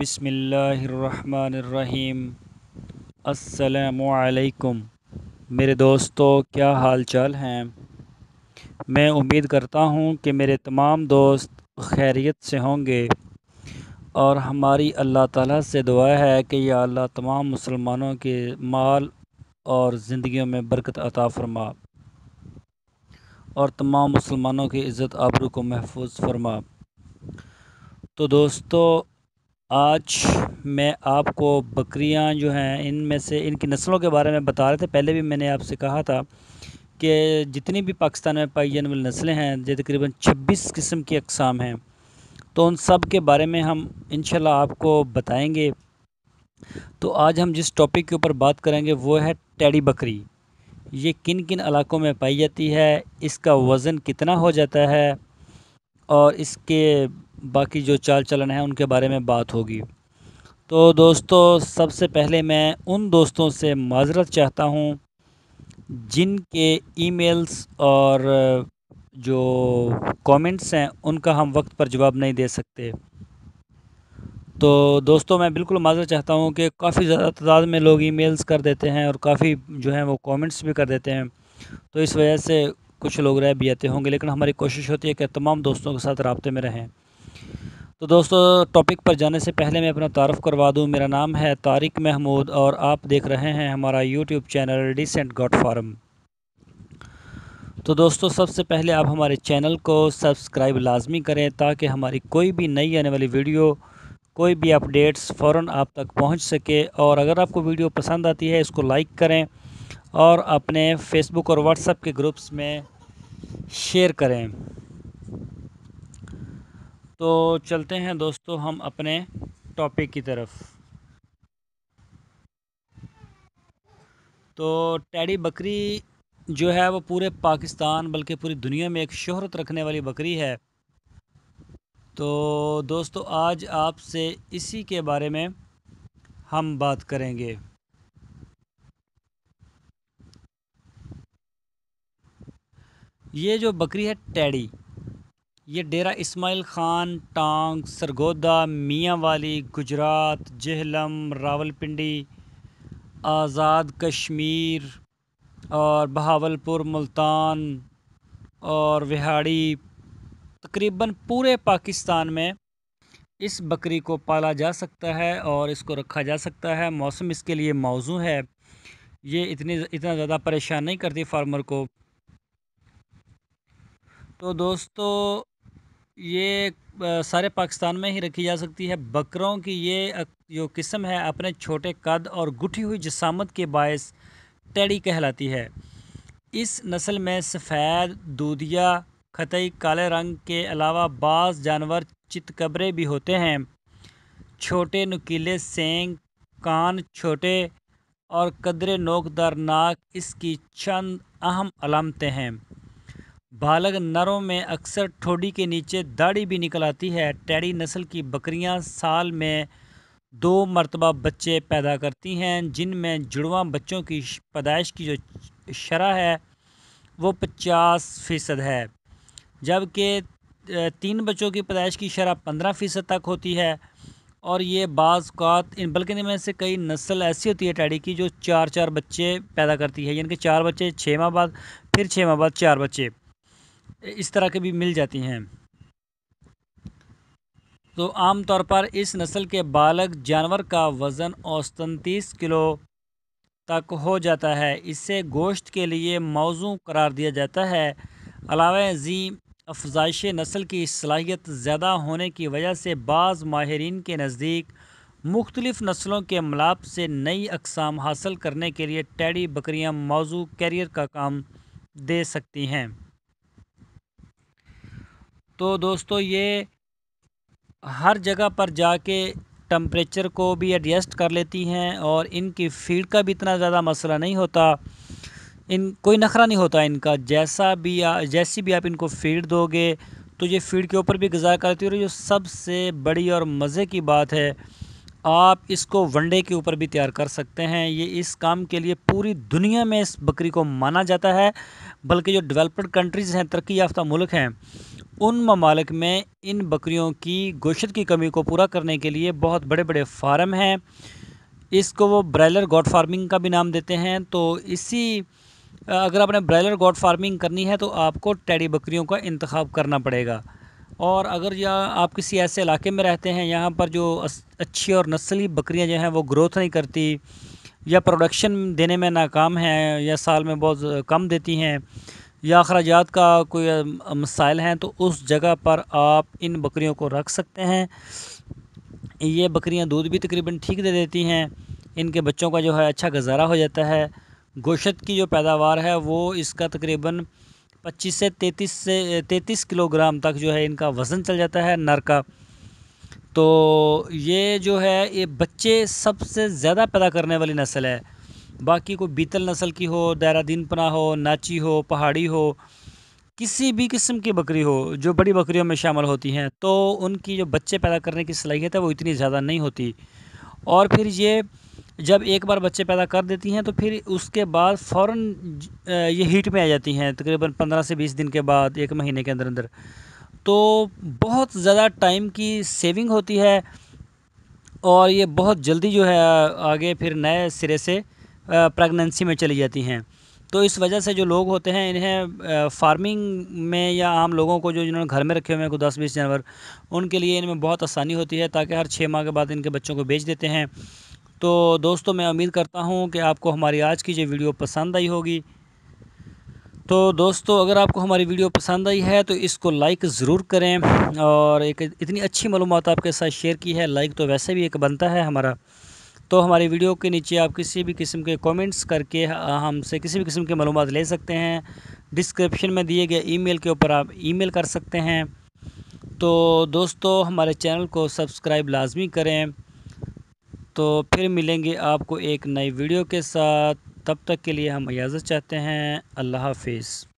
बिस्मिल्लाहिर्रहमानिर्रहीम। अस्सलामुअलैकुम मेरे दोस्तों, क्या हाल चाल हैं। मैं उम्मीद करता हूँ कि मेरे तमाम दोस्त खैरियत से होंगे और हमारी अल्लाह ताला से दुआ है कि या अल्लाह तमाम मुसलमानों के माल और ज़िंदगियों में बरकत अता फरमा और तमाम मुसलमानों की इज़्ज़त आबरू को महफूज फरमा। तो दोस्तों, आज मैं आपको बकरियां जो हैं इनमें से इनकी नस्लों के बारे में बता रहे थे। पहले भी मैंने आपसे कहा था कि जितनी भी पाकिस्तान में पाई जाने वाली नस्लें हैं, जो तकरीबन 26 किस्म की अक़साम हैं, तो उन सब के बारे में हम इंशाल्लाह आपको बताएंगे। तो आज हम जिस टॉपिक के ऊपर बात करेंगे वो है टेडी बकरी। ये किन किन इलाकों में पाई जाती है, इसका वज़न कितना हो जाता है और इसके बाकी जो चाल चलन है उनके बारे में बात होगी। तो दोस्तों, सबसे पहले मैं उन दोस्तों से माज़रत चाहता हूँ जिनके ईमेल्स और जो कमेंट्स हैं उनका हम वक्त पर जवाब नहीं दे सकते। तो दोस्तों, मैं बिल्कुल माज़रत चाहता हूँ कि काफ़ी ज़्यादा तादाद में लोग ईमेल्स कर देते हैं और काफ़ी जो हैं वो कमेंट्स भी कर देते हैं, तो इस वजह से कुछ लोग रह भी जाते होंगे, लेकिन हमारी कोशिश होती है कि तमाम दोस्तों के साथ राब्ते में रहें। तो दोस्तों, टॉपिक पर जाने से पहले मैं अपना तारुफ़ करवा दूं। मेरा नाम है तारिक महमूद और आप देख रहे हैं हमारा YouTube channel decent goat farm. तो दोस्तों, सबसे पहले आप हमारे चैनल को सब्सक्राइब लाजमी करें ताकि हमारी कोई भी नई आने वाली वीडियो, कोई भी अपडेट्स फ़ौरन आप तक पहुंच सके। और अगर आपको वीडियो पसंद आती है, इसको लाइक करें और अपने फेसबुक और व्हाट्सएप के ग्रुप्स में शेयर करें। तो चलते हैं दोस्तों हम अपने टॉपिक की तरफ। तो टेडी बकरी जो है वो पूरे पाकिस्तान बल्कि पूरी दुनिया में एक शोहरत रखने वाली बकरी है। तो दोस्तों, आज आपसे इसी के बारे में हम बात करेंगे। ये जो बकरी है टेडी, ये डेरा इस्माइल ख़ान, टांग, सरगोदा, मियांवाली, गुजरात, जेहलम, रावलपिंडी, आज़ाद कश्मीर और बहावलपुर, मुल्तान और विहाड़ी, तकरीबन पूरे पाकिस्तान में इस बकरी को पाला जा सकता है और इसको रखा जा सकता है। मौसम इसके लिए मौजू है। ये इतना ज़्यादा परेशान नहीं करती फार्मर को। तो दोस्तों, ये सारे पाकिस्तान में ही रखी जा सकती है। बकरों की ये जो किस्म है अपने छोटे कद और गुठी हुई जिसामत के बायस टेडी कहलाती है। इस नस्ल में सफ़ेद, दूधिया, खतई काले रंग के अलावा बाज़ जानवर चितकबरे भी होते हैं। छोटे नुकीले सींग, कान छोटे और कदरे नोकदार नाक इसकी चंद अहम अलामतें हैं। बालग नरों में अक्सर ठोड़ी के नीचे दाढ़ी भी निकल आती है। टेडी नस्ल की बकरियां साल में 2 मरतबा बच्चे पैदा करती हैं, जिनमें जुड़वा बच्चों की पैदाइश की जो शरह है वो 50% है, जबकि 3 बच्चों की पैदाइश की शरह 15% तक होती है। और ये बाज़ इन बल्कि इनमें से कई नस्ल ऐसी होती है टेडी की जो 4-4 बच्चे पैदा करती है, यानी कि 4 बच्चे 6 माह बाद, फिर 6 माह बाद 4 बच्चे, इस तरह के भी मिल जाती हैं। तो आम तौर पर इस नस्ल के बालग जानवर का वज़न औसतन 30 किलो तक हो जाता है। इसे गोश्त के लिए मौजू करार दिया जाता है। अलावा जी, अफजाइश नस्ल की सलाहियत ज़्यादा होने की वजह से बाज़ माहिरीन के नज़दीक मुख्तलिफ़ नस्लों के मिलाप से नई अक़साम हासिल करने के लिए टेडी बकरियां मौजू कैरियर का काम दे सकती हैं। तो दोस्तों, ये हर जगह पर जाके टम्परेचर को भी एडजस्ट कर लेती हैं और इनकी फीड का भी इतना ज़्यादा मसला नहीं होता। इन कोई नखरा नहीं होता इनका। जैसी भी आप इनको फीड दोगे तो ये फीड के ऊपर भी गुज़ारा करती है। और जो सबसे बड़ी और मज़े की बात है, आप इसको वनडे के ऊपर भी तैयार कर सकते हैं। ये इस काम के लिए पूरी दुनिया में इस बकरी को माना जाता है, बल्कि जो डेवलप्ड कंट्रीज़ हैं, तरक्की याफ्ता मुल्क हैं, उन ममालिक में इन बकरियों की गोश्त की कमी को पूरा करने के लिए बहुत बड़े बड़े फार्म हैं। इसको वो ब्रायलर गॉट फार्मिंग का भी नाम देते हैं। तो अगर आपने ब्रायलर गॉट फार्मिंग करनी है तो आपको टेडी बकरियों का इंतखाब करना पड़ेगा। और अगर या आप किसी ऐसे इलाके में रहते हैं यहाँ पर जो अच्छी और नस्ली बकरियाँ जो हैं वो ग्रोथ नहीं करती या प्रोडक्शन देने में नाकाम हैं या साल में बहुत कम देती हैं या अखराजात का कोई मसाइल हैं, तो उस जगह पर आप इन बकरियों को रख सकते हैं। ये बकरियां दूध भी तकरीबन ठीक दे देती हैं। इनके बच्चों का जो है अच्छा गुजारा हो जाता है। गोश्त की जो पैदावार है वो इसका तकरीबन 25 से 33 किलोग्राम तक जो है इनका वज़न चल जाता है नर का। तो ये जो है ये बच्चे सबसे ज़्यादा पैदा करने वाली नस्ल है। बाकी कोई बीतल नस्ल की हो, देहरादून पना हो, नाची हो, पहाड़ी हो, किसी भी किस्म की बकरी हो जो बड़ी बकरियों में शामिल होती हैं, तो उनकी जो बच्चे पैदा करने की सलाहियत है वो इतनी ज़्यादा नहीं होती। और फिर ये जब एक बार बच्चे पैदा कर देती हैं तो फिर उसके बाद फ़ौरन ये हीट में आ जाती हैं, तकरीबन 15 से 20 दिन के बाद, 1 महीने के अंदर अंदर। तो बहुत ज़्यादा टाइम की सेविंग होती है और ये बहुत जल्दी जो है आगे फिर नए सिरे से प्रेगनेंसी में चली जाती हैं। तो इस वजह से जो लोग होते हैं इन्हें फार्मिंग में या आम लोगों को जो जिन्होंने घर में रखे हुए हैं कोई 10-20 जानवर, उनके लिए इनमें बहुत आसानी होती है ताकि हर 6 माह के बाद इनके बच्चों को बेच देते हैं। तो दोस्तों, मैं उम्मीद करता हूँ कि आपको हमारी आज की जो वीडियो पसंद आई होगी। तो दोस्तों, अगर आपको हमारी वीडियो पसंद आई है तो इसको लाइक ज़रूर करें। और एक इतनी अच्छी मालूमात आपके साथ शेयर की है, लाइक तो वैसे भी एक बनता है हमारा। तो हमारी वीडियो के नीचे आप किसी भी किस्म के कमेंट्स करके हमसे किसी भी किस्म की मालूमात ले सकते हैं। डिस्क्रिप्शन में दिए गए ईमेल के ऊपर आप ईमेल कर सकते हैं। तो दोस्तों, हमारे चैनल को सब्सक्राइब लाजमी करें। तो फिर मिलेंगे आपको एक नई वीडियो के साथ। तब तक के लिए हम इजाज़त चाहते हैं। अल्लाह हाफिज़।